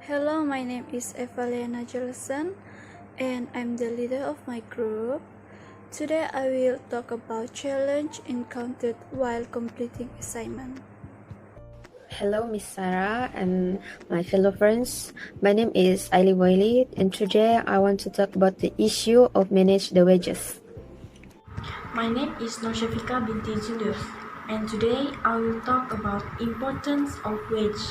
Hello, my name is Evalena Jelson and I'm the leader of my group. Today I will talk about challenge encountered while completing assignment. Hello, Miss Sarah and my fellow friends. My name is Aili Boili, and today I want to talk about the issue of manage the wages. My name is Noshafika binti Julius, and today I will talk about importance of wage.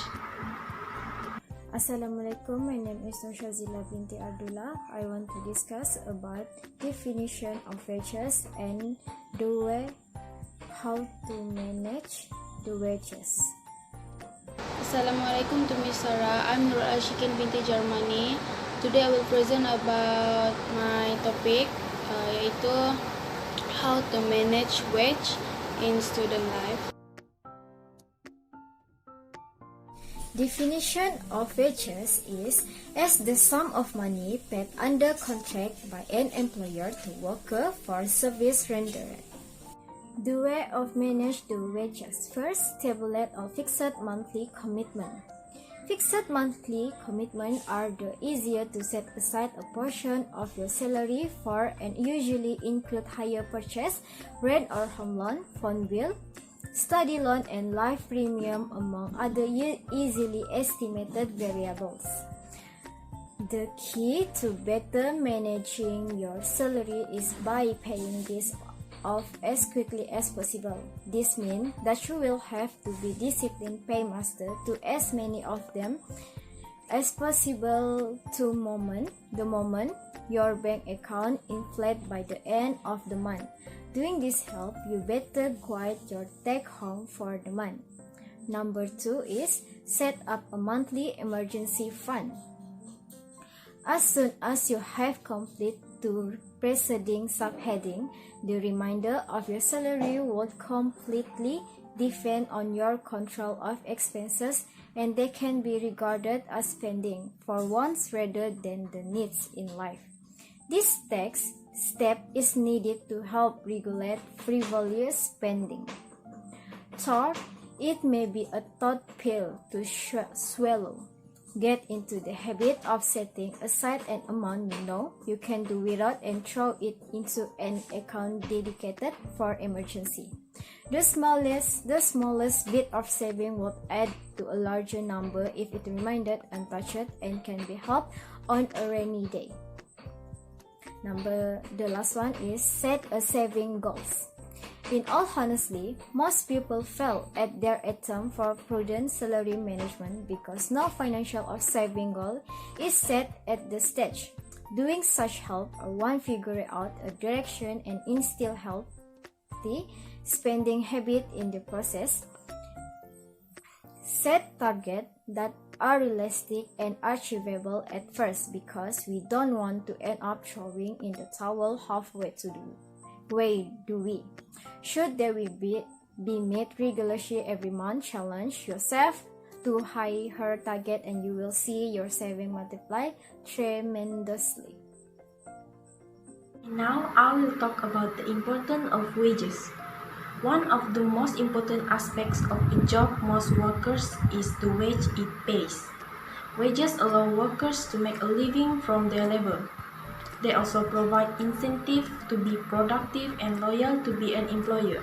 Assalamualaikum, my name is Nushazila binti Abdullah. I want to discuss about definition of wages and the way how to manage the wages. Assalamualaikum to Miss Sarah. I'm Nur Ashikin binti Germany. Today I will present about my topic yaitu how to manage wage in student life. Definition of wages is as the sum of money paid under contract by an employer to worker for service rendered. The way of manage the wages. First, tabulate a fixed monthly commitment. Fixed monthly commitment are the easier to set aside a portion of your salary for and usually include higher purchase, rent or home loan, phone bill, study loan and life premium among other easily estimated variables. The key to better managing your salary is by paying this off as quickly as possible. This means that you will have to be disciplined paymaster to as many of them as possible the moment your bank account inflate by the end of the month. Doing this help you better guide your take home for the month. Number 2 is set up a monthly emergency fund. As soon as you have completed the preceding subheading, the remainder of your salary will completely depend on your control of expenses, and they can be regarded as spending for wants rather than the needs in life. This step is needed to help regulate frivolous spending. Third, it may be a thought pill to swallow. Get into the habit of setting aside an amount you know you can do without and throw it into an account dedicated for emergency. The smallest bit of saving will add to a larger number if it remained untouched and can be helped on a rainy day. The last one is set a saving goals. In all honesty, most people fail at their attempt for prudent salary management because no financial or saving goal is set at the stage. Doing such help one figure out a direction and instill healthy spending habit in the process. Set targets that are realistic and achievable at first because we don't want to end up throwing in the towel halfway to the way do we. Should they be met regularly every month, challenge yourself to higher target and you will see your saving multiply tremendously. Now I will talk about the importance of wages. One of the most important aspects of a job most workers is the wage it pays. Wages allow workers to make a living from their labor. They also provide incentive to be productive and loyal to be an employer.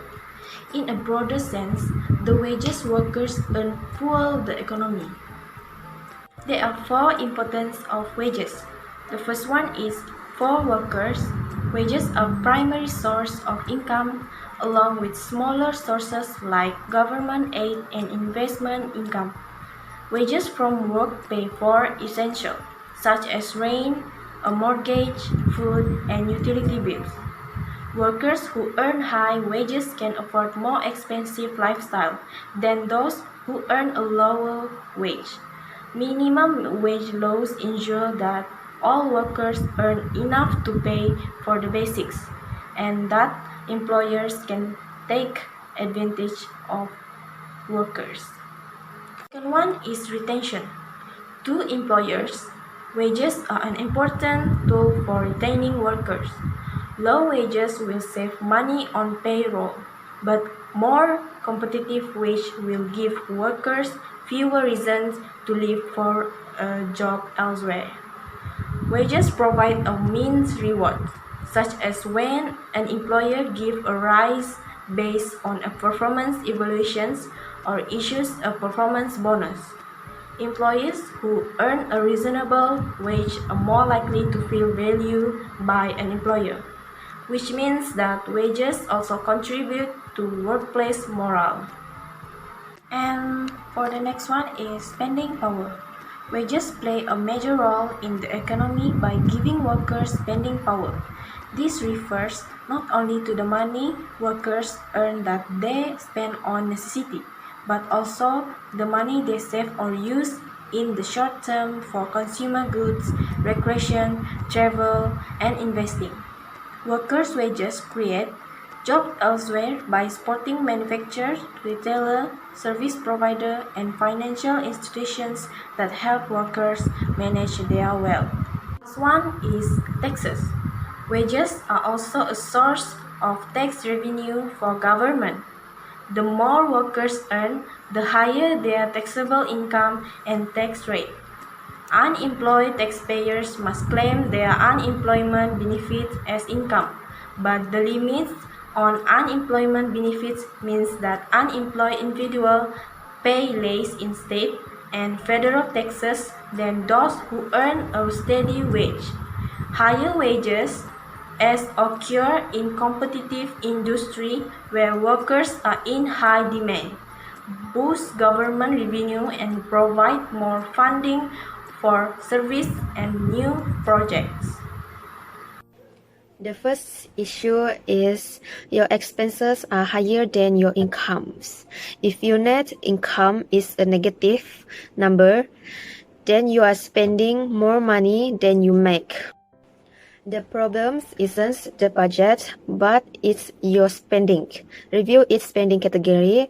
In a broader sense, the wages workers earn fuel the economy. There are four importance of wages. The first one is for workers. Wages are primary source of income along with smaller sources like government aid and investment income. Wages from work pay for essentials such as rent, a mortgage, food, and utility bills. Workers who earn high wages can afford more expensive lifestyle than those who earn a lower wage. Minimum wage laws ensure that all workers earn enough to pay for the basics and that employers can take advantage of workers. Second one is retention. To employers, wages are an important tool for retaining workers. Low wages will save money on payroll, but more competitive wage will give workers fewer reasons to leave for a job elsewhere. Wages provide a means reward, such as when an employer gives a rise based on a performance evaluations or issues a performance bonus. Employees who earn a reasonable wage are more likely to feel valued by an employer, which means that wages also contribute to workplace morale. And for the next one is spending power. Wages play a major role in the economy by giving workers spending power. This refers not only to the money workers earn that they spend on necessity, but also the money they save or use in the short term for consumer goods, recreation, travel, and investing. Workers' wages create jobs elsewhere by supporting manufacturers, retailers, service providers, and financial institutions that help workers manage their wealth. Next one is taxes. Wages are also a source of tax revenue for government. The more workers earn, the higher their taxable income and tax rate. Unemployed taxpayers must claim their unemployment benefits as income, but the limits on unemployment benefits means that unemployed individuals pay less in state and federal taxes than those who earn a steady wage. Higher wages, as occur in competitive industry where workers are in high demand, boost government revenue and provide more funding for service and new projects. The first issue is your expenses are higher than your incomes. If your net income is a negative number, then you are spending more money than you make. The problem isn't the budget, but it's your spending. Review each spending category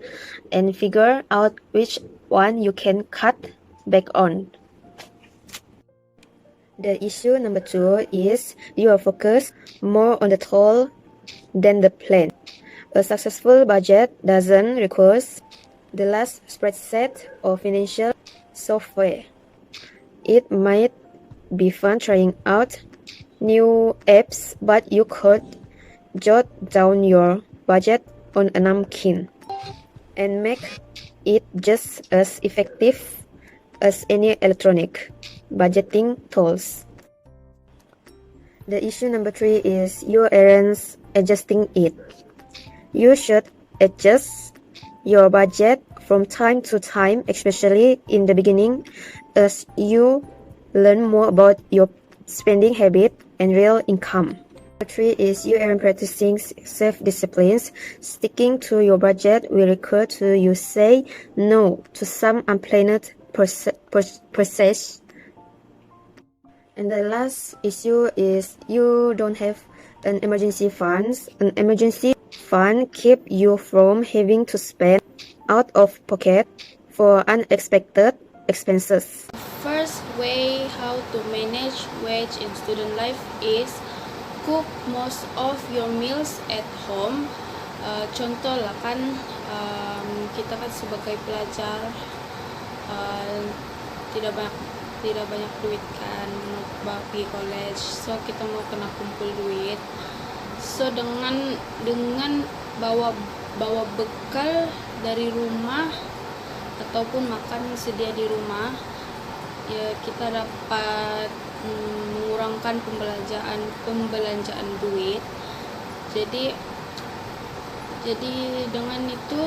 and figure out which one you can cut back on. The issue number 2 is you are focused more on the total than the plan. A successful budget doesn't require the last spreadsheet or financial software. It might be fun trying out new apps, but you could jot down your budget on a napkin and make it just as effective as any electronic budgeting tools. The issue number 3 is you aren't adjusting it. You should adjust your budget from time to time, especially in the beginning, as you learn more about your spending habit and real income. Number 3 is you aren't practicing self-discipline. Sticking to your budget will require you say no to some unplanned purchase. And the last issue is you don't have an emergency fund. An emergency fund keeps you from having to spend out of pocket for unexpected expenses. First way how to manage wage in student life is cook most of your meals at home. Contoh lah kan, kita kan sebagai pelajar tidak banyak duit kan pergi college, so kita mau kena kumpul duit, so dengan bawa bekal dari rumah ataupun makan sedia di rumah, ya kita dapat mengurangkan pembelanjaan duit. Jadi dengan itu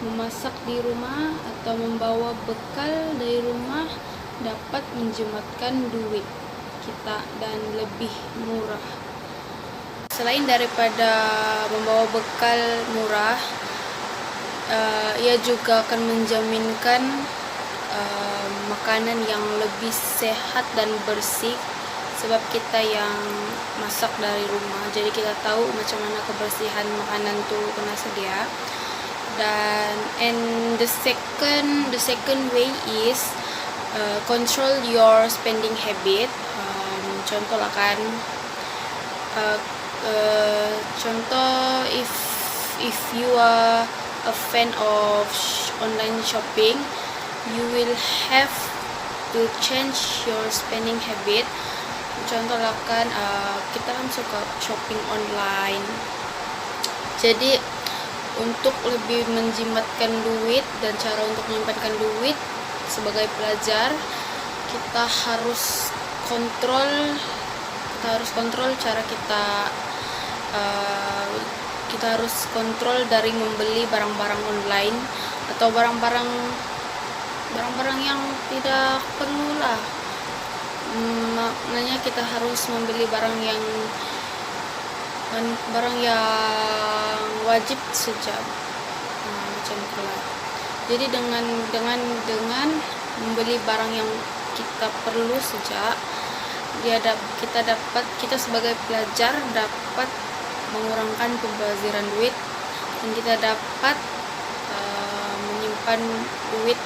memasak di rumah atau membawa bekal dari rumah dapat menjimatkan duit kita dan lebih murah. Selain daripada membawa bekal murah, ia juga akan menjaminkan makanan yang lebih sehat dan bersih, sebab kita yang masak dari rumah, jadi kita tahu macam mana kebersihan makanan tuh kena sedia. And the second way is control your spending habit. Contoh lah kan, contoh if you are a fan of online shopping, you will have to change your spending habit. Contoh lah kan, kita kan suka shopping online. Jadi untuk lebih menjimatkan duit dan cara untuk menyimpankan duit sebagai pelajar, kita harus kontrol cara kita harus kontrol dari membeli barang-barang online atau barang-barang yang tidak perlu lah. Maknanya kita harus membeli barang yang wajib saja, macam itulah. Jadi dengan membeli barang yang kita perlu saja, kita sebagai pelajar dapat mengurangkan pembaziran duit, dan kita dapat menyimpan duit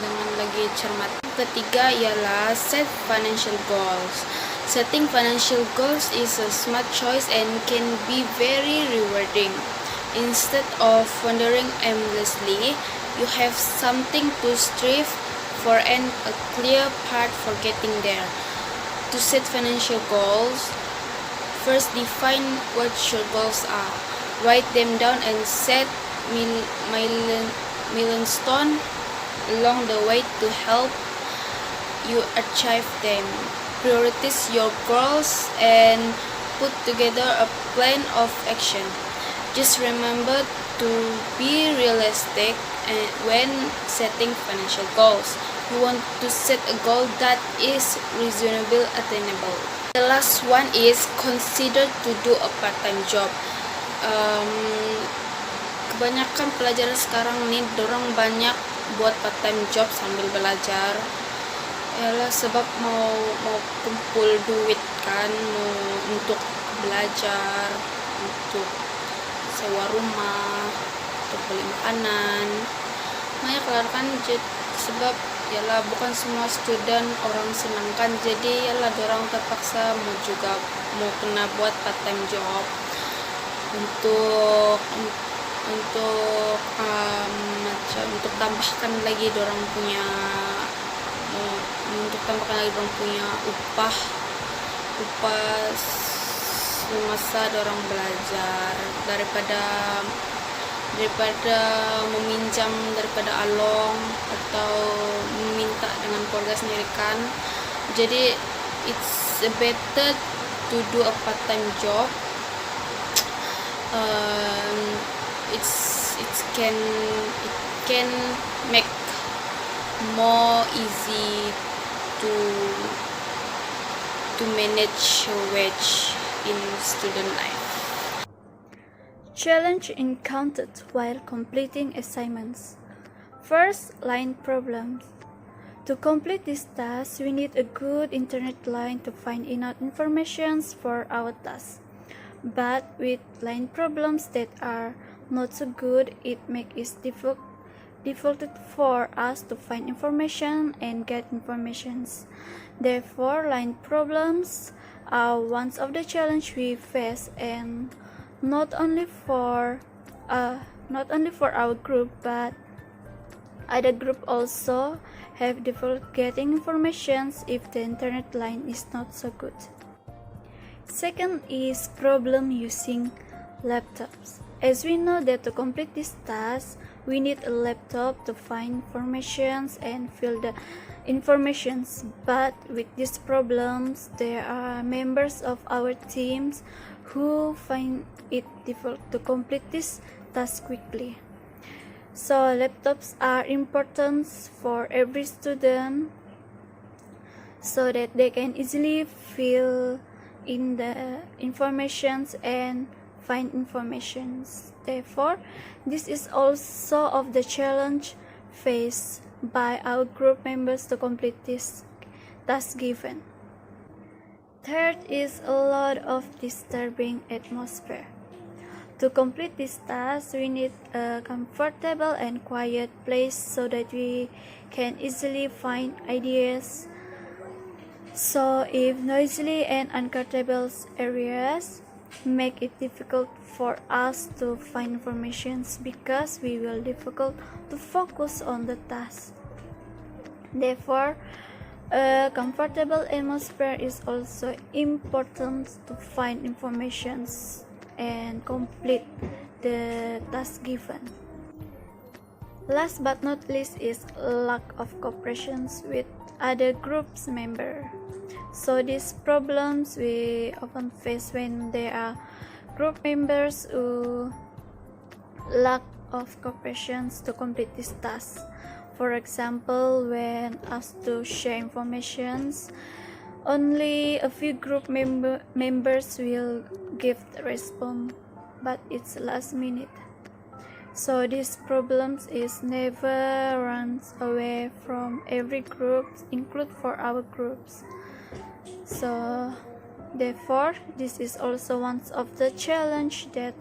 dengan lagi cermat. Ketiga ialah set financial goals. Setting financial goals is a smart choice and can be very rewarding. Instead of wandering aimlessly, you have something to strive for and a clear path for getting there. To set financial goals, first define what your goals are. Write them down and set milestones along the way to help you achieve them. Prioritize your goals and put together a plan of action. Just remember to be realistic when setting financial goals. You want to set a goal that is reasonable, attainable. The last one is consider to do a part-time job. Kebanyakan pelajar sekarang nih, dorang banyak buat part-time job sambil belajar. Yalah, sebab mau kumpul duit kan, mau untuk belajar, untuk sewa rumah, untuk beli makanan. Banyak kan, sebab yalah bukan semua student orang senangkan, jadi yalah dorang terpaksa mau kena buat part time job untuk tambahkan lagi dorang punya upah semasa dorang belajar, daripada meminjam daripada along atau meminta dengan keluarga sendiri kan. Jadi it's better to do a part time job. It can make more easy to manage wage in student life. Challenge encountered while completing assignments. First, line problems. To complete this task, we need a good internet line to find enough information for our task. But with line problems that are not so good, it makes it difficult for us to find information and get information. Therefore, line problems are one of the challenges we face, and not only for our group, but other group also have difficulty getting information if the internet line is not so good. Second is problem using laptops. As we know that to complete this task, we need a laptop to find informations and fill the informations. But with these problems, there are members of our teams who find it difficult to complete this task quickly. So laptops are important for every student so that they can easily fill in the informations and find informations. Therefore, this is also of the challenge faced by our group members to complete this task given. Third is a lot of disturbing atmosphere. To complete this task, we need a comfortable and quiet place so that we can easily find ideas. So if noisy and uncomfortable areas make it difficult for us to find information, because we will difficult to focus on the task. Therefore, A comfortable atmosphere is also important to find information and complete the task given. Last but not least is lack of cooperation with other groups members. So these problems we often face when there are group members who lack of cooperation to complete this task. For example, when asked to share information, only a few group members will give the response, but it's last minute. So these problems is never runs away from every group, include for our groups. So therefore, this is also one of the challenge that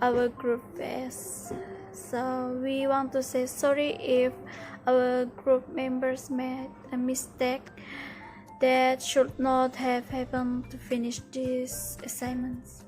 our group face. So we want to say sorry if our group members made a mistake that should not have happened to finish these assignments.